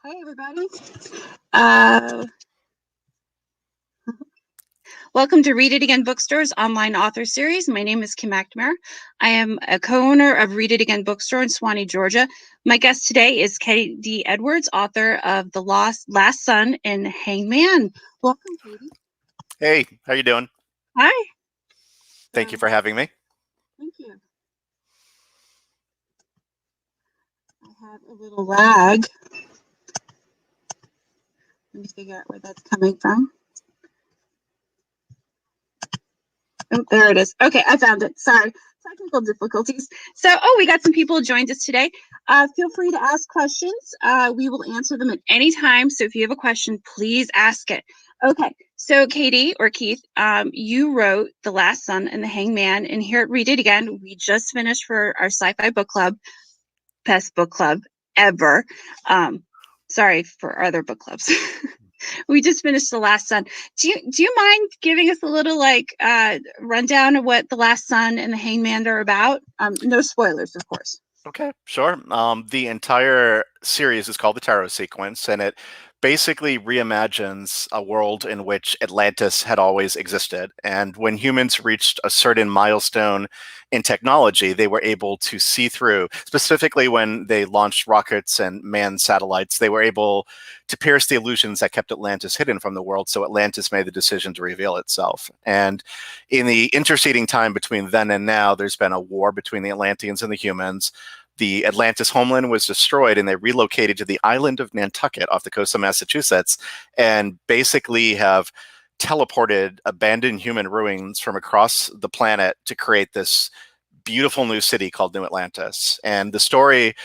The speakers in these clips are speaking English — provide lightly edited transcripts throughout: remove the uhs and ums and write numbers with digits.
Hi, everybody. Uh, Welcome to Read It Again Bookstore's online author series. My name is Kim McNamara. I am a co-owner of Read It Again Bookstore in Suwanee, Georgia. My guest today is Katie Edwards, author of The Last Son and Hangman. Welcome, Katie. Hey, how you doing? Hi. Thank you for having me. Thank you. I have a little lag. Let me figure out where that's coming from. Oh, there it is. Okay, I found it. Sorry. Technical difficulties. So, we got some people joined us today. Feel free to ask questions. We will answer them at any time. So if you have a question, please ask it. Okay, so Katie or Keith, you wrote The Last Son and the Hangman, and here at Read It Again, we just finished for our sci-fi book club, best book club ever. Sorry for other book clubs. We just finished The Last Son. Do you mind giving us a little rundown of what The Last Son and the Hangman are about? No spoilers, of course. Okay, sure. The entire series is called the Tarot Sequence, and it basically reimagines a world in which Atlantis had always existed. And when humans reached a certain milestone in technology, they were able to see through, specifically when they launched rockets and manned satellites, they were able to pierce the illusions that kept Atlantis hidden from the world. So Atlantis made the decision to reveal itself. And in the interceding time between then and now, there's been a war between the Atlanteans and the humans. The Atlantis homeland was destroyed, and they relocated to the island of Nantucket off the coast of Massachusetts, and basically have teleported abandoned human ruins from across the planet to create this beautiful new city called New Atlantis. And the story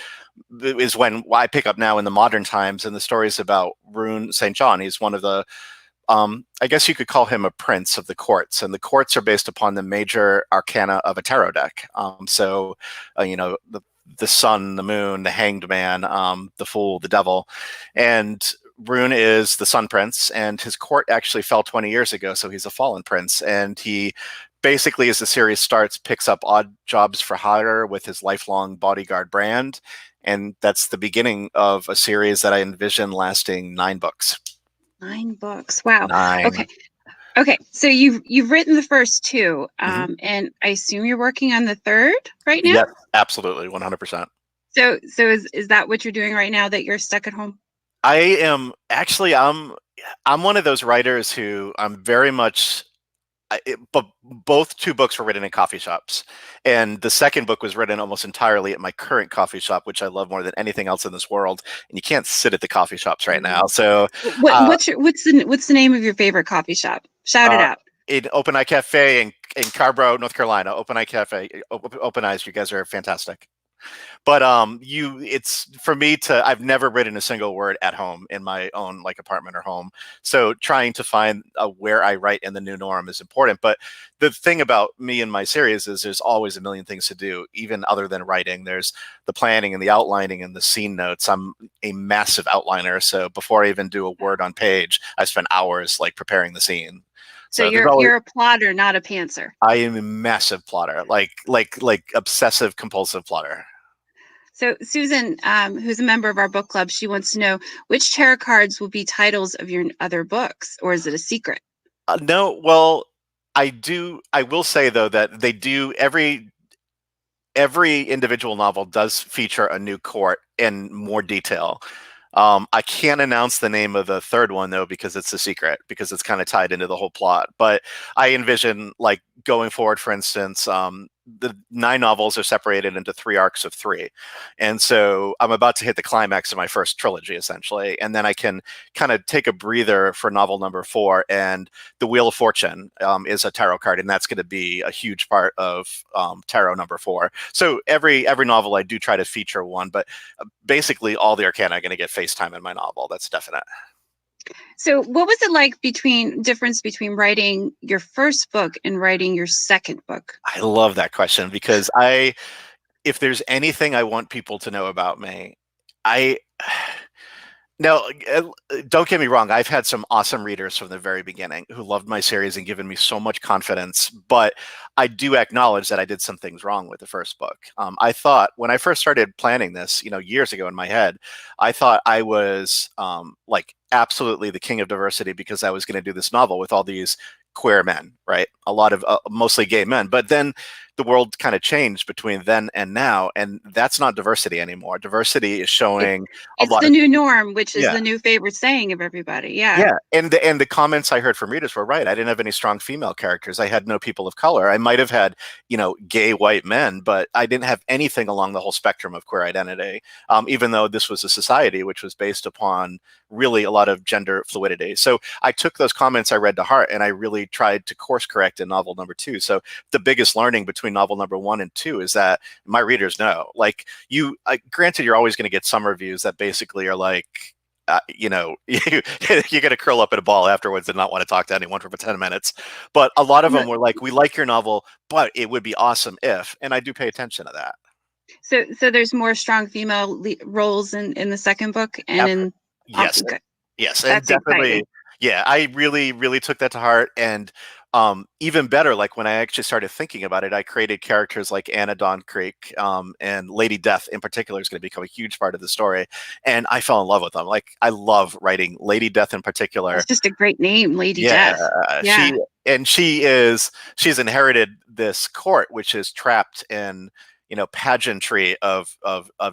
is when I pick up now in the modern times, and the story is about Rune Saint John. He's one of the I guess you could call him a prince of the courts, and the courts are based upon the major arcana of a tarot deck. The sun, the moon, the hanged man, the fool, the devil. And Rune is the sun prince, and his court actually fell 20 years ago, so he's a fallen prince. And he basically, as the series starts, picks up odd jobs for hire with his lifelong bodyguard brand. And that's the beginning of a series that I envision lasting 9 books. 9 books. Wow. 9. Okay. So you've written the first 2, and I assume you're working on the 3rd right now? Yes, absolutely, 100%. So is that what you're doing right now, that you're stuck at home? I am actually, I'm one of those writers who I'm very much, but both 2 books were written in coffee shops, and the second book was written almost entirely at my current coffee shop, which I love more than anything else in this world. And you can't sit at the coffee shops right now. So what's the name of your favorite coffee shop? Shout it out. In Open Eye Cafe in Carborough, North Carolina. Open Eye Cafe, Open Eyes, you guys are fantastic. But it's for me to, I've never written a single word at home in my own apartment or home. So trying to find where I write in the new norm is important. But the thing about me and my series is there's always a million things to do, even other than writing. There's the planning and the outlining and the scene notes. I'm a massive outliner. So before I even do a word on page, I spend hours preparing the scene. So you're a plotter, not a pantser. I am a massive plotter, like obsessive compulsive plotter. So Susan, who's a member of our book club, she wants to know which tarot cards will be titles of your other books, or is it a secret? No, well, I will say though that they do every individual novel does feature a new court in more detail. I can't announce the name of the 3rd one though, because it's a secret, because it's kind of tied into the whole plot. But I envision going forward, for instance, the 9 novels are separated into 3 arcs of 3. And so I'm about to hit the climax of my first trilogy, essentially. And then I can kind of take a breather for novel number 4. And the Wheel of Fortune is a tarot card, and that's going to be a huge part of tarot number 4. So every novel I do try to feature one, but basically all the arcana are going to get face time in my novel. That's definite. So what was it like difference between writing your first book and writing your second book? I love that question, because if there's anything I want people to know about me, Now, don't get me wrong. I've had some awesome readers from the very beginning who loved my series and given me so much confidence. But I do acknowledge that I did some things wrong with the first book. I thought when I first started planning this, years ago in my head, I thought I was like absolutely the king of diversity because I was going to do this novel with all these queer men, right? A lot of mostly gay men. But then the world kind of changed between then and now, and that's not diversity anymore. Diversity is showing a It's lot the of new norm, which is yeah. the new favorite saying of everybody. Yeah. Yeah, and the comments I heard from readers were right. I didn't have any strong female characters. I had no people of color. I might have had, gay white men, but I didn't have anything along the whole spectrum of queer identity. Even though this was a society which was based upon really a lot of gender fluidity. So I took those comments I read to heart, and I really tried to course correct in novel number 2. So the biggest learning between novel number 1 and 2 is that my readers know. Like granted, you're always going to get some reviews that basically are like, you're going to curl up in a ball afterwards and not want to talk to anyone for 10 minutes. But a lot of them were like, we like your novel, but it would be awesome if, and I do pay attention to that. So there's more strong female roles in the second book and in Yes. good. Yes. And That's definitely, exciting. yeah, I really, really took that to heart. And even better, like when I actually started thinking about it, I created characters like Anna Dawn Creek, and Lady Death in particular is going to become a huge part of the story. And I fell in love with them. Like I love writing Lady Death in particular. That's just a great name, Lady Yeah, Death. Yeah. she's inherited this court which is trapped in pageantry of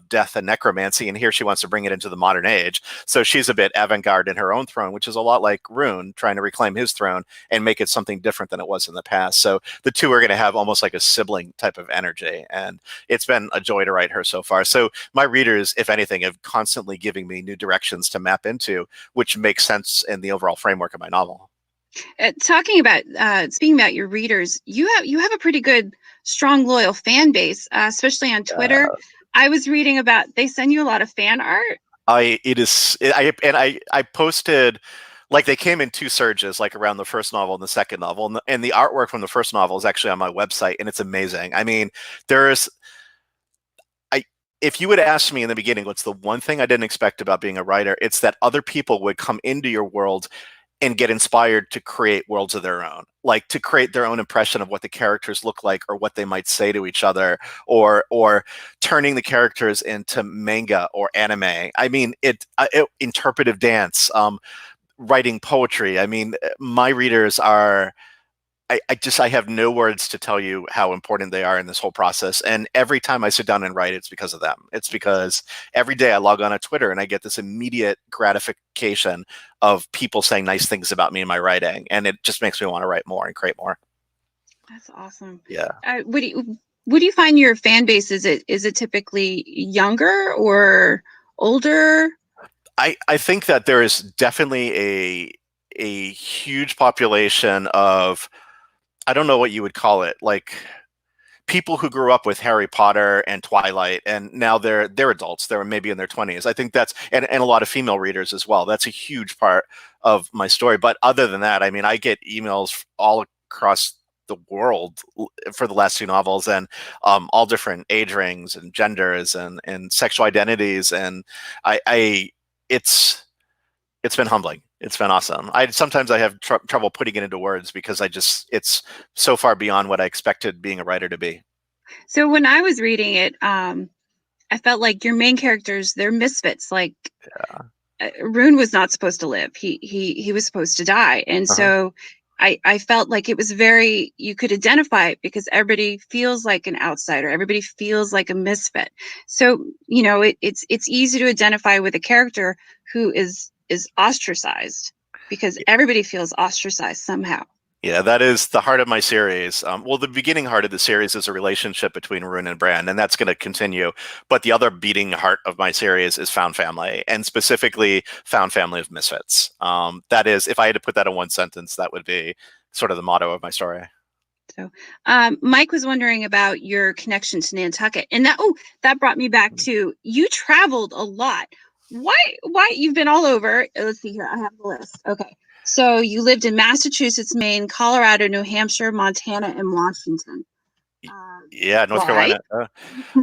death and necromancy, and here she wants to bring it into the modern age. So she's a bit avant-garde in her own throne, which is a lot like Rune trying to reclaim his throne and make it something different than it was in the past. So the two are going to have almost like a sibling type of energy, and it's been a joy to write her so far. So my readers, if anything, have constantly giving me new directions to map into, which makes sense in the overall framework of my novel. Speaking about your readers, you have a pretty good, strong, loyal fan base, especially on Twitter. I was reading about they send you a lot of fan art. I posted, like, they came in 2 surges, like around the first novel and the second novel, and the artwork from the first novel is actually on my website, and it's amazing. I mean, if you would ask me in the beginning, what's the one thing I didn't expect about being a writer, it's that other people would come into your world and get inspired to create worlds of their own, like to create their own impression of what the characters look like or what they might say to each other, or turning the characters into manga or anime. I mean, interpretive dance, writing poetry. I mean, my readers are, I have no words to tell you how important they are in this whole process. And every time I sit down and write, it's because of them. It's because every day I log on to Twitter and I get this immediate gratification of people saying nice things about me in my writing. And it just makes me want to write more and create more. That's awesome. Yeah. What do you find your fan base? Is it typically younger or older? I think that there is definitely a huge population of, I don't know what you would call it, like people who grew up with Harry Potter and Twilight, and now they're adults. They're maybe in their 20s. I think that's, and a lot of female readers as well. That's a huge part of my story. But other than that, I mean, I get emails all across the world for the last 2 novels, and all different age rings and genders and sexual identities, and it's been humbling. It's been awesome. Sometimes I have trouble putting it into words because it's so far beyond what I expected being a writer to be. So when I was reading it, I felt like your main characters, they're misfits. Like Rune was not supposed to live. He was supposed to die. And so I felt like it was you could identify it because everybody feels like an outsider. Everybody feels like a misfit. So, it's easy to identify with a character who is ostracized because everybody feels ostracized somehow. Yeah, that is the heart of my series. Well, the beginning heart of the series is a relationship between Rune and Bran, and that's going to continue. But the other beating heart of my series is found family, and specifically found family of misfits. That is, if I had to put that in one sentence, that would be sort of the motto of my story. So, Mike was wondering about your connection to Nantucket, and that brought me back to, you traveled a lot. Why you've been all over? Let's see here. I have the list. Okay. So you lived in Massachusetts, Maine, Colorado, New Hampshire, Montana, and Washington. Yeah, North Why? Carolina.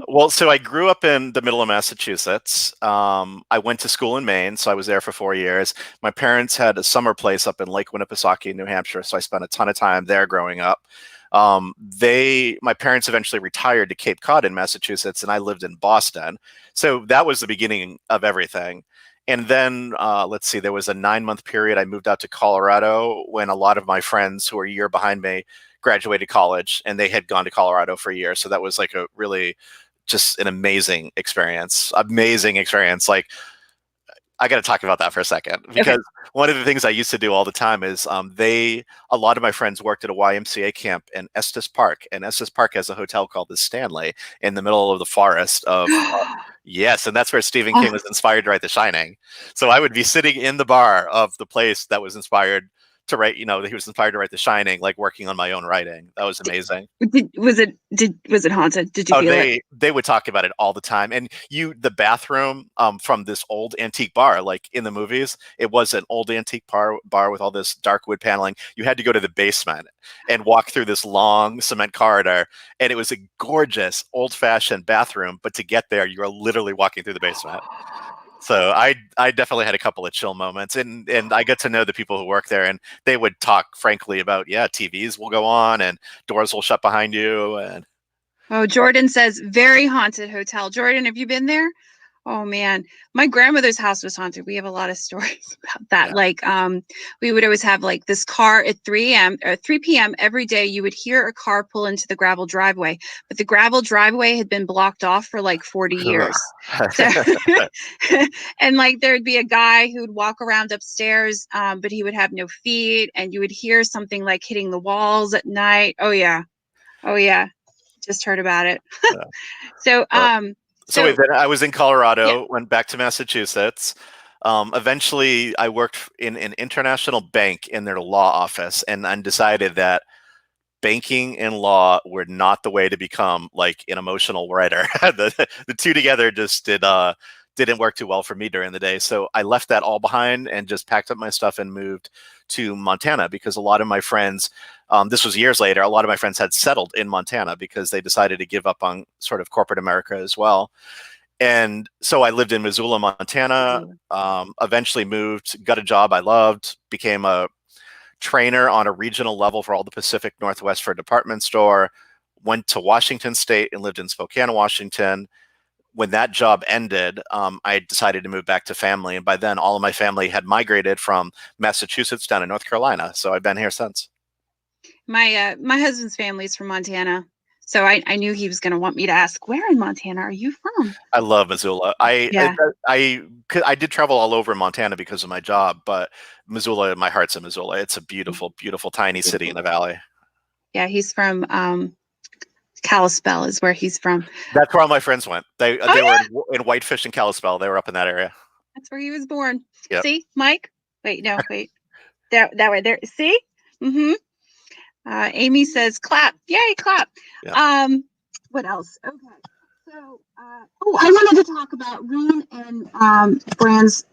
Well, so I grew up in the middle of Massachusetts. I went to school in Maine, so I was there for 4 years. My parents had a summer place up in Lake Winnipesaukee, New Hampshire, so I spent a ton of time there growing up. My parents eventually retired to Cape Cod in Massachusetts, and I lived in Boston. So that was the beginning of everything. And then, let's see, there was a 9-month period. I moved out to Colorado when a lot of my friends who were a year behind me graduated college, and they had gone to Colorado for a year. So that was like a really just an amazing experience. Amazing experience. Like, I got to talk about that for a second Okay. because one of the things I used to do all the time is a lot of my friends worked at a YMCA camp in Estes Park, and Estes Park has a hotel called the Stanley in the middle of the forest of yes, and that's where Stephen King was inspired to write The Shining. So I would be sitting in the bar of the place that was inspired to write, he was inspired to write The Shining, like working on my own writing. That was amazing. Was it haunted? Did you Oh, feel it? they would talk about it all the time. And the bathroom from this old antique bar, like in the movies, it was an old antique bar with all this dark wood paneling. You had to go to the basement and walk through this long cement corridor, and it was a gorgeous old-fashioned bathroom. But to get there, you were literally walking through the basement. So I definitely had a couple of chill moments, and I got to know the people who work there, and they would talk frankly about TVs will go on and doors will shut behind you. And Oh, Jordan says very haunted hotel. Jordan, have you been there? Oh man, my grandmother's house was haunted. We have a lot of stories about that. yeah. Like, we would always have like this car at 3 a.m. or 3 p.m. every day. You would hear a car pull into the gravel driveway, but the gravel driveway had been blocked off for like 40 years. So, and like there'd be a guy who would walk around upstairs, but he would have no feet, and you would hear something like hitting the walls at night. Oh yeah, oh yeah, just heard about it. Yeah. So, So wait, then I was in Colorado, yeah. went back to Massachusetts. Eventually, I worked in an international bank in their law office, and I decided that banking and law were not the way to become like an emotional writer. The two together just didn't work too well for me during the day. So I left that all behind and just packed up my stuff and moved to Montana because a lot of my friends, this was years later, a lot of my friends had settled in Montana because they decided to give up on sort of corporate America as well. And so I lived in Missoula, Montana, eventually moved, got a job I loved, became a trainer on a regional level for all the Pacific Northwest for a department store, went to Washington State and lived in Spokane, Washington. When that job ended, I decided to move back to family. And by then, all of my family had migrated from Massachusetts down to North Carolina. So I've been here since. My husband's family's from Montana, so I knew he was going to want me to ask, where in Montana are you from? I love Missoula. Yeah. I did travel all over Montana because of my job, but Missoula, my heart's in Missoula. It's a beautiful, beautiful, tiny city in the valley. Yeah, he's from Kalispell is where he's from. That's where all my friends went. They were in Whitefish and Kalispell. They were up in that area. That's where he was born. Yep. See, Mike? Wait, no, wait. That way there. See? Mm-hmm. Amy says, clap. Yay, clap. Yeah. What else? Okay. So, I wanted to talk about Rune and Bran's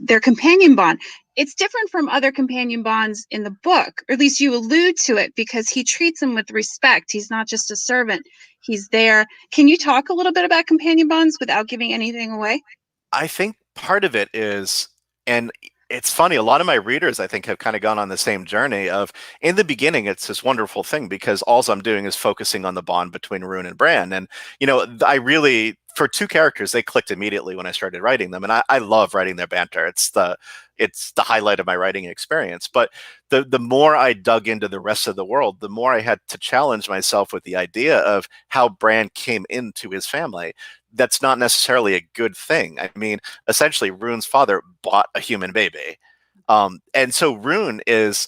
their companion bond. It's different from other companion bonds in the book, or at least you allude to it, because he treats him with respect. He's not just a servant. He's there. Can you talk a little bit about companion bonds without giving anything away? I think part of it is, and it's funny, a lot of my readers, I think, have kind of gone on the same journey of, in the beginning, it's this wonderful thing because all I'm doing is focusing on the bond between Rune and Bran. And, I really, for two characters, they clicked immediately when I started writing them. And I love writing their banter. It's the highlight of my writing experience. But the more I dug into the rest of the world, the more I had to challenge myself with the idea of how Bran came into his family. That's not necessarily a good thing. I mean, essentially, Rune's father bought a human baby. And so Rune is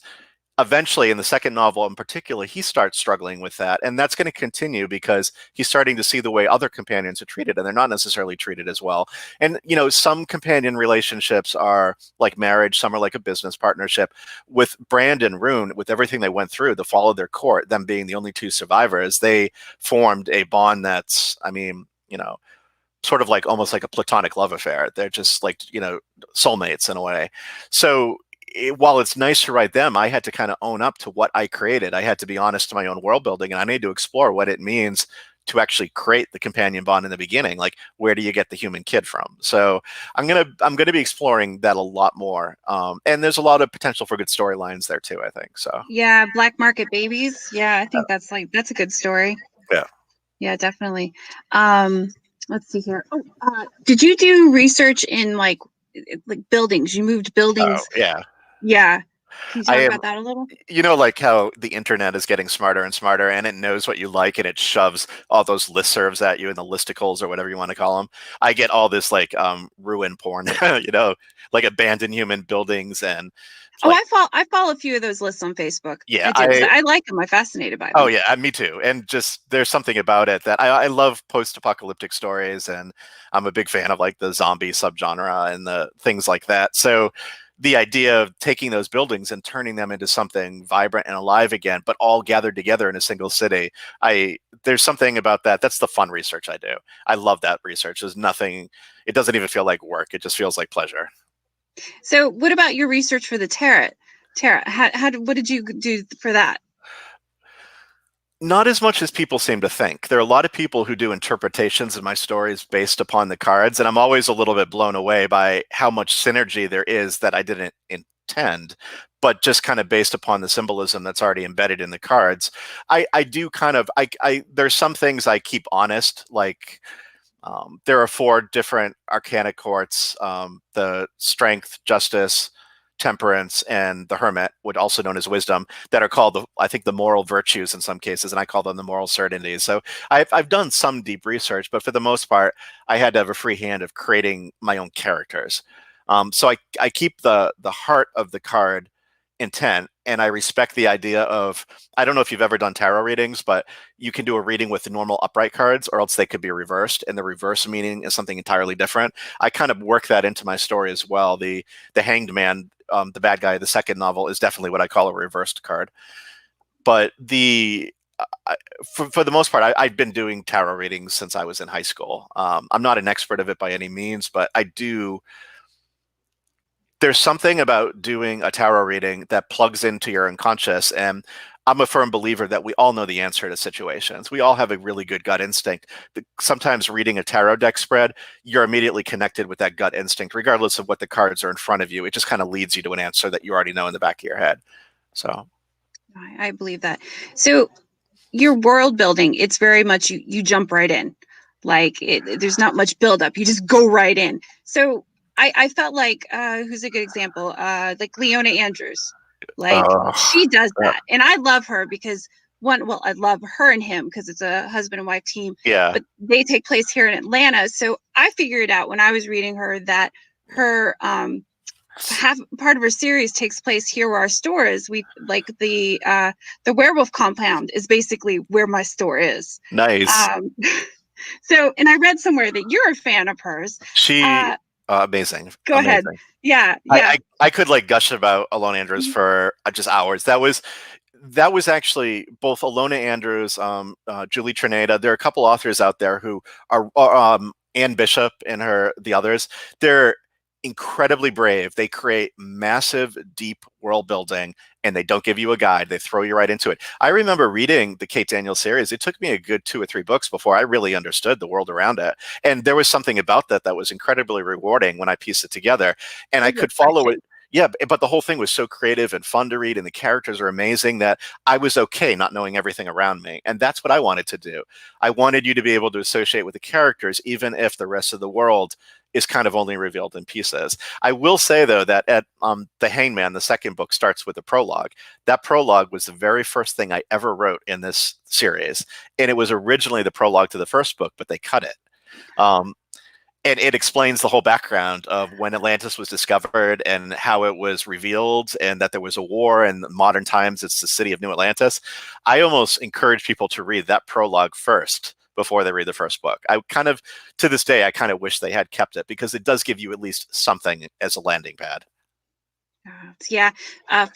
eventually, in the second novel in particular, he starts struggling with that. And that's going to continue because he's starting to see the way other companions are treated, and they're not necessarily treated as well. And, some companion relationships are like marriage, some are like a business partnership. With Bran and Rune, with everything they went through, the fall of their court, them being the only two survivors, they formed a bond that's, sort of like almost like a platonic love affair. They're just like, soulmates in a way. So while it's nice to write them, I had to kind of own up to what I created. I had to be honest to my own world building, and I need to explore what it means to actually create the companion bond in the beginning. Like, where do you get the human kid from? So I'm gonna be exploring that a lot more. And there's a lot of potential for good storylines there too, I think. So Yeah, black market babies. Yeah, I think that's a good story. yeah. Yeah, definitely. Let's see here. Oh, did you do research in like buildings? You moved buildings. Yeah. Yeah. Can you I talk am, about that a little? like how the internet is getting smarter and smarter, and it knows what you like, and it shoves all those listservs at you and the listicles or whatever you want to call them. I get all this like ruin porn, like abandoned human buildings and like, I follow a few of those lists on Facebook. yeah, I do. I like them. I'm fascinated by them. oh yeah, me too. And just there's something about it that I love post-apocalyptic stories, and I'm a big fan of like the zombie subgenre and the things like that. So the idea of taking those buildings and turning them into something vibrant and alive again, but all gathered together in a single city, there's something about that. That's the fun research I do. I love that research. There's nothing. It doesn't even feel like work. It just feels like pleasure. So, what about your research for the tarot? What did you do for that? Not as much as people seem to think. There are a lot of people who do interpretations of my stories based upon the cards, and I'm always a little bit blown away by how much synergy there is that I didn't intend, but just kind of based upon the symbolism that's already embedded in the cards. I do kind of, there's some things I keep honest, like there are 4 different Arcana Courts, the Strength, Justice, Temperance, and the Hermit, would also known as Wisdom, that are called, I think, the moral virtues in some cases, and I call them the moral certainties. So I've done some deep research, but for the most part, I had to have a free hand of creating my own characters. So I keep the heart of the card intent, and I respect the idea of, I don't know if you've ever done tarot readings, but you can do a reading with the normal upright cards, or else they could be reversed, and the reverse meaning is something entirely different. I kind of work that into my story as well. The Hanged Man, the bad guy of the second novel, is definitely what I call a reversed card. But for the most part, I've been doing tarot readings since I was in high school. I'm not an expert of it by any means, but there's something about doing a tarot reading that plugs into your unconscious. And I'm a firm believer that we all know the answer to situations. We all have a really good gut instinct. Sometimes reading a tarot deck spread, you're immediately connected with that gut instinct, regardless of what the cards are in front of you. It just kind of leads you to an answer that you already know in the back of your head. So I believe that. So your world building, it's very much you jump right in. Like there's not much buildup. You just go right in. So I felt like who's a good example? Like Leona Andrews. Like she does that. And I love her because I love her and him because it's a husband and wife team. yeah. But they take place here in Atlanta. So I figured out when I was reading her that her half part of her series takes place here where our store is. We like the werewolf compound is basically where my store is. Nice. So, and I read somewhere that you're a fan of hers. Amazing. Go ahead. Yeah. I could like gush about Alona Andrews for just hours. That was actually both Alona Andrews, Julie Trineda. There are a couple authors out there who are Anne Bishop and the others. They're incredibly brave. They create massive, deep world building, and they don't give you a guide. They throw you right into it. I remember reading the Kate Daniels series. It took me a good 2 or 3 books before I really understood the world around it. And there was something about that was incredibly rewarding when I pieced it together. And I could follow it. Yeah, but the whole thing was so creative and fun to read, and the characters are amazing that I was okay not knowing everything around me. And that's what I wanted to do. I wanted you to be able to associate with the characters, even if the rest of the world is kind of only revealed in pieces. I will say, though, that at The Hangman, the second book, starts with a prologue. That prologue was the very first thing I ever wrote in this series. And it was originally the prologue to the first book, but they cut it. And it explains the whole background of when Atlantis was discovered and how it was revealed, and that there was a war, and in modern times it's the city of New Atlantis. I almost encourage people to read that prologue first before they read the first book. To this day, I kind of wish they had kept it, because it does give you at least something as a landing pad. Yeah.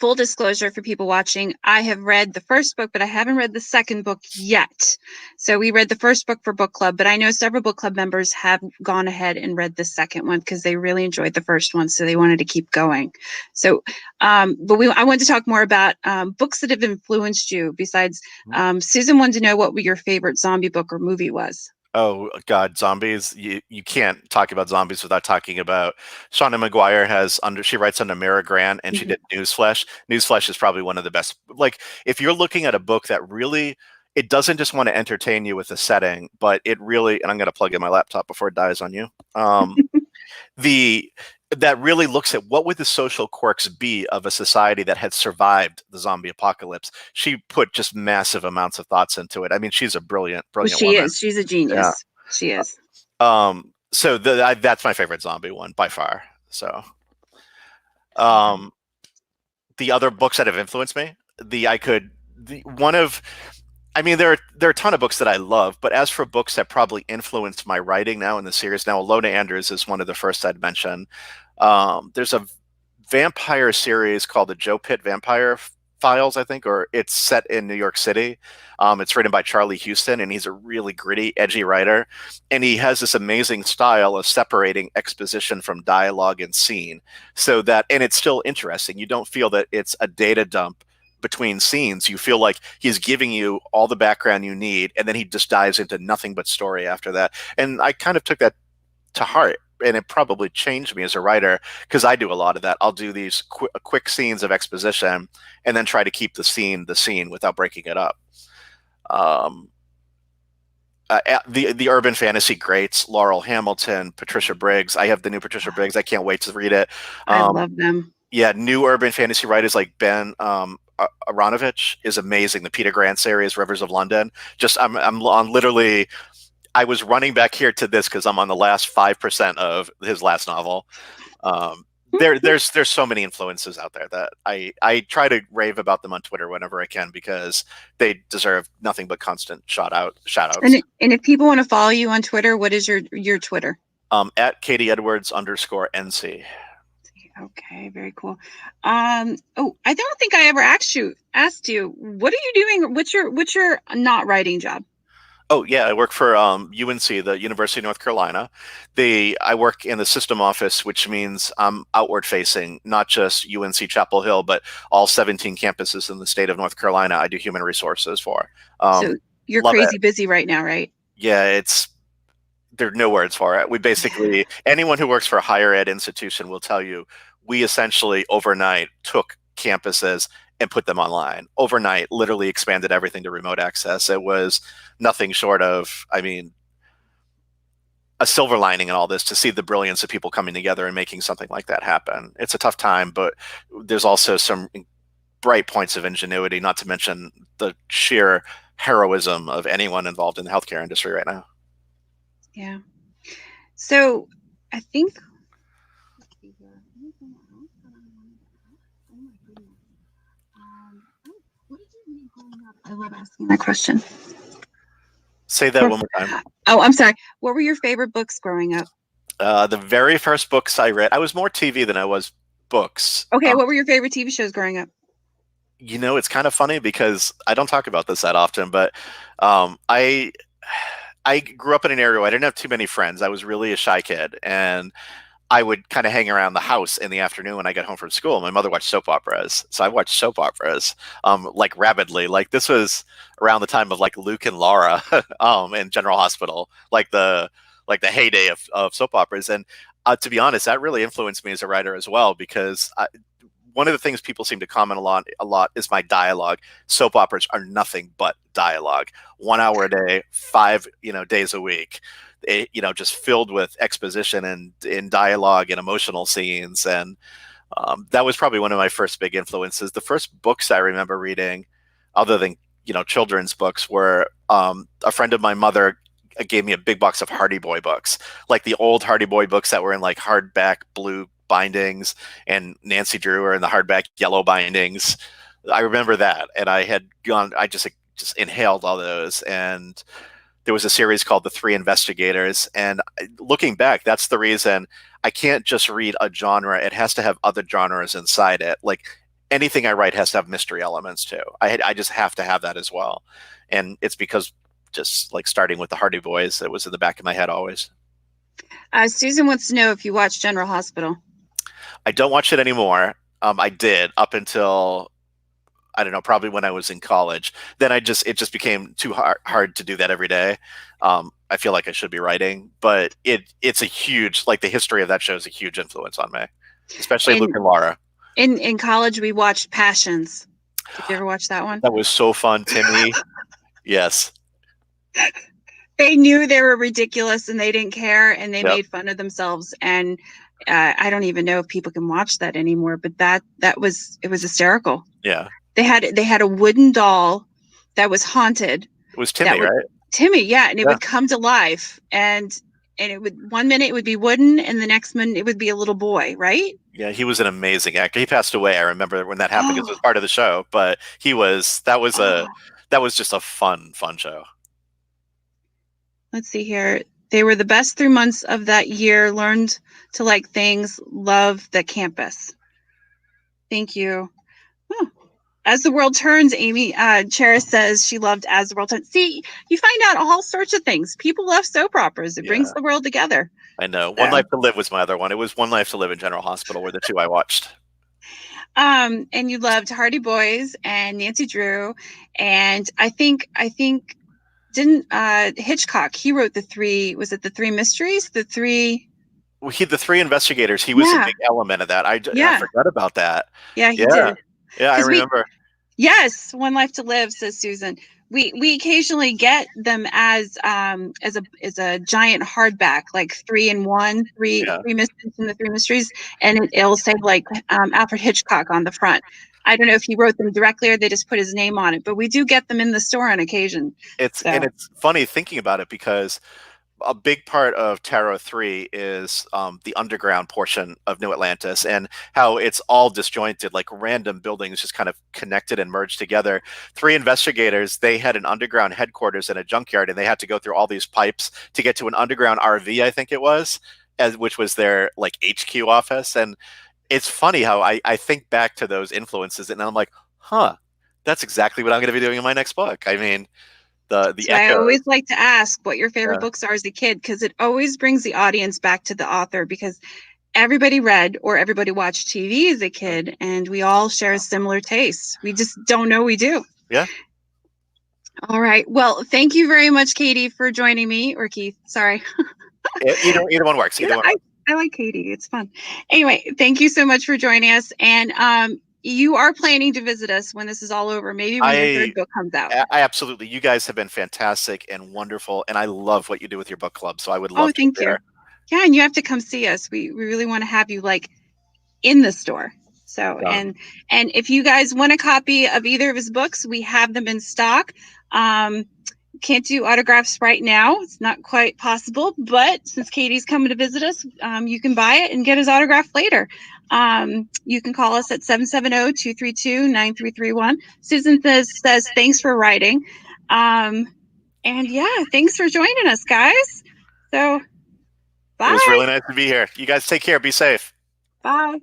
Full disclosure for people watching, I have read the first book, but I haven't read the second book yet. So we read the first book for book club, but I know several book club members have gone ahead and read the second one because they really enjoyed the first one, so they wanted to keep going. So, I wanted to talk more about books that have influenced you. Besides, Susan wanted to know what your favorite zombie book or movie was. Oh God, zombies! You can't talk about zombies without talking about Shauna Maguire she writes under Mara Grant, and she did Newsflesh. Newsflesh is probably one of the best. Like, if you're looking at a book that really, it doesn't just want to entertain you with the setting, but it really, and I'm going to plug in my laptop before it dies on you. That really looks at what would the social quirks be of a society that had survived the zombie apocalypse. She put just massive amounts of thoughts into it. I mean, she's a brilliant woman. She is. She's a genius. Yeah. She is. So that's my favorite zombie one by far. So, the other books that have influenced me, I mean, there are a ton of books that I love, but as for books that probably influenced my writing now in the series, now Alona Anders is one of the first I'd mention. There's a vampire series called the Joe Pitt Vampire Files, I think, or it's set in New York City. It's written by Charlie Houston, and he's a really gritty, edgy writer. And he has this amazing style of separating exposition from dialogue and scene, and it's still interesting. You don't feel that it's a data dump between scenes. You feel like he's giving you all the background you need, and then he just dives into nothing but story after that. And I kind of took that to heart, and it probably changed me as a writer, because I do a lot of that. I'll do these quick scenes of exposition and then try to keep the scene without breaking it up. The urban fantasy greats, Laurel Hamilton, Patricia Briggs. I have the new Patricia Briggs. I can't wait to read it. I love them. Yeah, new urban fantasy writers like Ben Aronovich is amazing. The Peter Grant series, Rivers of London. I'm on literally. I was running back here to this because I'm on the last 5% of his last novel. There's so many influences out there that I try to rave about them on Twitter whenever I can, because they deserve nothing but constant shout outs. And if people want to follow you on Twitter, what is your Twitter? At Katie Edwards _NC. Okay, very cool. I don't think I ever asked you, what are you doing? What's your not writing job? Oh yeah, I work for UNC, the University of North Carolina. I work in the system office, which means I'm outward facing, not just UNC Chapel Hill, but all 17 campuses in the state of North Carolina. I do human resources for. So you're crazy busy right now, right? Yeah, there are no words for it. We basically, anyone who works for a higher ed institution will tell you, we essentially overnight took campuses and put them online. Overnight, literally expanded everything to remote access. It was nothing short of, I mean, a silver lining in all this, to see the brilliance of people coming together and making something like that happen. It's a tough time, but there's also some bright points of ingenuity, not to mention the sheer heroism of anyone involved in the healthcare industry right now. Yeah. So I think. I love asking that question. Say that one more time. Oh, I'm sorry. What were your favorite books growing up? The very first books I read, I was more TV than I was books. Okay, what were your favorite TV shows growing up? You know, it's kind of funny because I don't talk about this that often, but I grew up in an area where I didn't have too many friends. I was really a shy kid, and I would kind of hang around the house in the afternoon when I got home from school. My mother watched soap operas, so I watched soap operas like rabidly. Like, this was around the time of like Luke and Laura in General Hospital, like the heyday of soap operas. And to be honest, that really influenced me as a writer as well, because one of the things people seem to comment a lot is my dialogue. Soap operas are nothing but dialogue. 1 hour a day, 5 days a week. Just filled with exposition and in dialogue and emotional scenes. And that was probably one of my first big influences. The first books I remember reading, other than, children's books, were a friend of my mother gave me a big box of Hardy Boy books, like the old Hardy Boy books that were in like hardback blue bindings, and Nancy Drew were in the hardback yellow bindings. I remember that. And I just inhaled all those. And there was a series called The Three Investigators. And looking back, that's the reason I can't just read a genre. It has to have other genres inside it. Like anything I write has to have mystery elements too. I just have to have that as well. And it's because just like starting with the Hardy Boys, it was in the back of my head always. Susan wants to know if you watch General Hospital. I don't watch it anymore. I did up until, I don't know, probably when I was in college. Then it just became too hard to do that every day. I feel like I should be writing, but it's a huge, like the history of that show is a huge influence on me, especially Luke and Laura. In college, we watched Passions. Did you ever watch that one? That was so fun, Timmy. Yes. They knew they were ridiculous and they didn't care, and they made fun of themselves. And I don't even know if people can watch that anymore, but it was hysterical. Yeah. They had a wooden doll that was haunted. It was Timmy, right? Timmy, yeah, and it would come to life, and it would, one minute it would be wooden, and the next minute it would be a little boy, right? Yeah, he was an amazing actor. He passed away. I remember when that happened because it was part of the show, but that was just a fun show. Let's see here. They were the best 3 months of that year. Learned to like things. Love the campus. Thank you. Oh. As the World Turns, Amy Cheris says she loved As the World Turns. See, you find out all sorts of things. People love soap operas. It brings the world together. I know. One Life to Live was my other one. It was One Life to Live and General Hospital were the two I watched. And you loved Hardy Boys and Nancy Drew. And I think didn't Hitchcock, he wrote the three, was it the Three Mysteries? The Three Investigators, he was a big element of that. I forgot about that. Yeah, he did. Yeah, I remember. Yes, One Life to Live, says Susan. We occasionally get them as a giant hardback, like 3-in-1, three mysteries and the Three Mysteries, and it'll say like Alfred Hitchcock on the front. I don't know if he wrote them directly or they just put his name on it, but we do get them in the store on occasion. And it's funny thinking about it because a big part of Tarot 3 is the underground portion of New Atlantis and how it's all disjointed, like random buildings just kind of connected and merged together. Three Investigators, they had an underground headquarters in a junkyard, and they had to go through all these pipes to get to an underground RV, I think it was, which was their like HQ office. And it's funny how I think back to those influences, and I'm like, that's exactly what I'm going to be doing in my next book. I mean, I always like to ask what your favorite books are as a kid, because it always brings the audience back to the author, because everybody read or everybody watched TV as a kid, and we all share a similar taste. We just don't know we do. Yeah. All right. Well, thank you very much, Katie, for joining me, or Keith. Sorry. Either one works. Either one works. I like Katie. It's fun. Anyway, thank you so much for joining us. And you are planning to visit us when this is all over, maybe when your third book comes out. I absolutely. You guys have been fantastic and wonderful, and I love what you do with your book club. So I would love to thank you. Yeah, and you have to come see us. We really want to have you like in the store. So and if you guys want a copy of either of his books, we have them in stock. Can't do autographs right now. It's not quite possible, but since Katie's coming to visit us, you can buy it and get his autograph later. You can call us at 770-232-9331. Susan says thanks for writing. And yeah, thanks for joining us, guys. So bye. It was really nice to be here. You guys take care. Be safe. Bye.